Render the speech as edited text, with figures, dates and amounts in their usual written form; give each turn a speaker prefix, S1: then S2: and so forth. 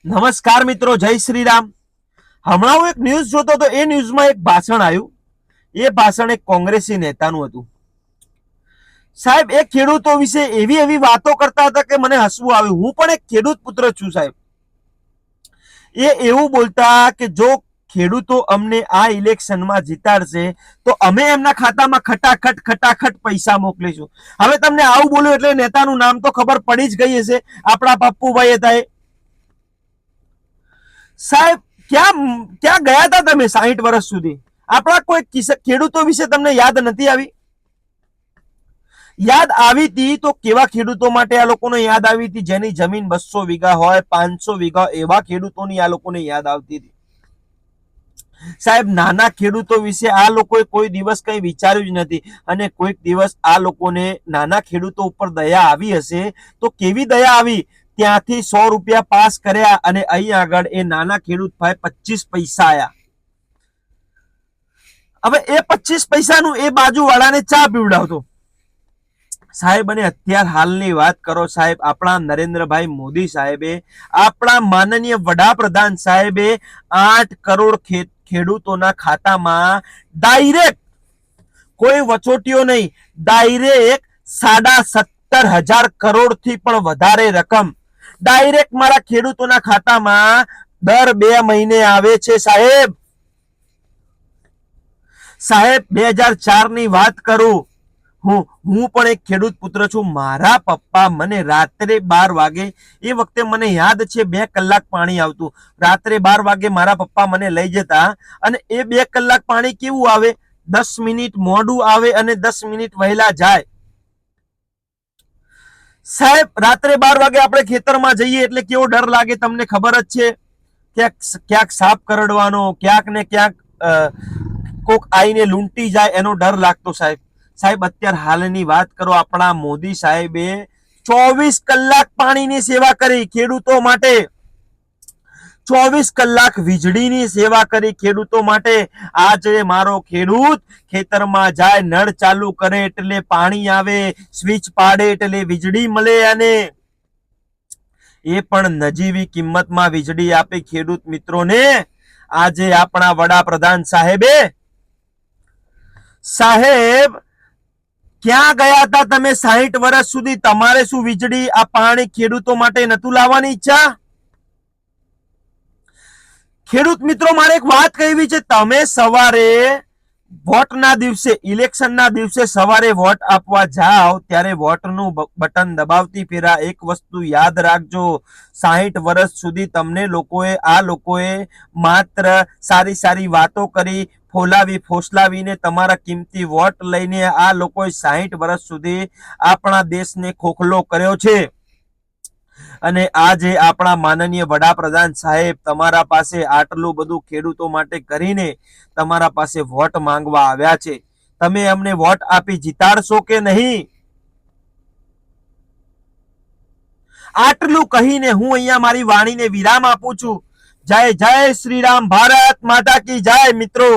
S1: નમસ્કાર મિત્રો, જય શ્રી રામ. હમણાં હું એક ન્યૂઝ જોતો તો એ ન્યૂઝમાં એક ભાષણ આવ્યું. એ ભાષણ એક કોંગ્રેસી નેતાનું હતું. સાહેબ, એ ખેડૂતો વિશે એવી એવી વાતો કરતા હતા કે મને હસવું આવ્યું. હું પણ એક ખેડૂત પુત્ર છું સાહેબ. એ એવું બોલતા કે જો ખેડૂતો અમને આ ઇલેક્શનમાં જીતાડશે તો અમે એમના ખાતામાં ખટાખટ ખટાખટ પૈસા મોકલીશું. હવે તમને આવું બોલ્યું એટલે નેતાનું નામ તો ખબર પડી જ ગઈ હશે, આપણા પપ્પુભાઈ હતા એ. સાહેબ, ક્યાં ક્યાં ગયા હતા તમે 60 વર્ષ સુધી? આપણા કોઈ ખેડૂતો વિશે તમને યાદ નથી આવી? યાદ આવી હતી તો કેવા ખેડૂતો માટે આ લોકોને યાદ આવી હતી? જેની જમીન 200 વીઘા હોય, 500 વીઘા, એવા ખેડૂતોની આ લોકોને યાદ આવતી હતી. સાહેબ, નાના ખેડૂતો વિશે આ લોકોએ કોઈ દિવસ કંઈ વિચાર્યું જ નથી. અને કોઈક દિવસ આ લોકોને નાના ખેડૂતો ઉપર દયા આવી હશે તો કેવી દયા આવી? ત્યાંથી 100 રૂપિયા પાસ કર્યા અને અહીં આગળ એ નાના ખેડૂત ભાઈ 25 પૈસા આયા. હવે એ 25 પૈસાનું એ બાજુ વાળાને ચા પીવડાવતો સાહેબ. અને અત્યાર હાલની વાત કરો સાહેબ, આપણા નરેન્દ્રભાઈ મોદી સાહેબે, આપણા માનનીય વડાપ્રધાન સાહેબે 8 કરોડ ખેડૂતોના ખાતામાં ડાયરેક્ટ, કોઈ વચોટીઓ નહીં, ડાયરેક્ટ 17,500 કરોડથી પણ વધારે રકમ ડાયરેક્ટ મારા ખેડૂતોના ખાતામાં દર 2 મહિને આવે છે સાહેબ. સાહેબ, 2004 ની વાત કરું, હું પણ એક ખેડૂત પુત્ર છું. મારા પપ્પા મને રાત્રે 12 વાગે, એ વખતે મને યાદ છે 2 કલાક પાણી આવતું. રાત્રે 12 વાગે મારા પપ્પા મને લઈ જતા અને એ 2 કલાક પાણી કેવું આવે? 10 મિનિટ મોડું આવે અને 10 મિનિટ વહેલા જાય. સાહેબ, રાત્રે 12 વાગે આપણે ખેતરમાં જઈએ એટલે કેવો ડર લાગે તમને ખબર જ છે. ક્યાંક સાપ કરડવાનો, ક્યાંક ને ક્યાંક કોક આઈને લૂંટી જાય એનો ડર લાગતો સાહેબ. સાહેબ, અત્યાર હાલની વાત કરો, આપણા મોદી સાહેબે 24 કલાક પાણીની સેવા કરી ખેડૂતો માટે, 24 કલાક વીજળીની સેવા કરી ખેડૂતો માટે. આજે મારો ખેડૂત ખેતરમાં જાય, નળ ચાલુ કરે એટલે પાણી આવે, સ્વિચ પાડે એટલે વીજળી મળે, અને એ પણ નજીવી કિંમતમાં વીજળી આપે ખેડૂત મિત્રોને. આજે આપણા વડાપ્રધાન સાહેબ ક્યાં ગયા હતા તમે 60 વર્ષ સુધી? તમારે શું વીજળી, આ પાણી ખેડૂતો માટે નતું લાવવાની ઈચ્છા? ખેડૂત મિત્રો, મારે એક વાત કહેવી છે. તમે સવારે વોટના દિવસે, ઇલેક્શનના દિવસે સવારે વોટ આપવા જાઓ ત્યારે વોટનું બટન દબાવતી ફેરા એક વસ્તુ યાદ રાખજો. 60 વર્ષ સુધી તમને લોકોએ માત્ર સારી સારી વાતો કરી, ફોસલાવીને તમારા કિંમતી વોટ લઈને આ લોકોએ 60 વર્ષ સુધી આપણા દેશને ખોખલો કર્યો છે. અને આજે આપણા માનનીય વડાપ્રધાન સાહેબ તમારા પાસે આટલું બધું ખેડૂતો માટે કરીને તમારા પાસે વોટ માંગવા આવ્યા છે. તમે અમને વોટ આપી જીતાડશો કે નહીં? આટલું કહીને હું અહીંયા મારી વાણીને વિરામ આપું છું. જય જય શ્રી રામ. ભારત માતા કી જય મિત્રો.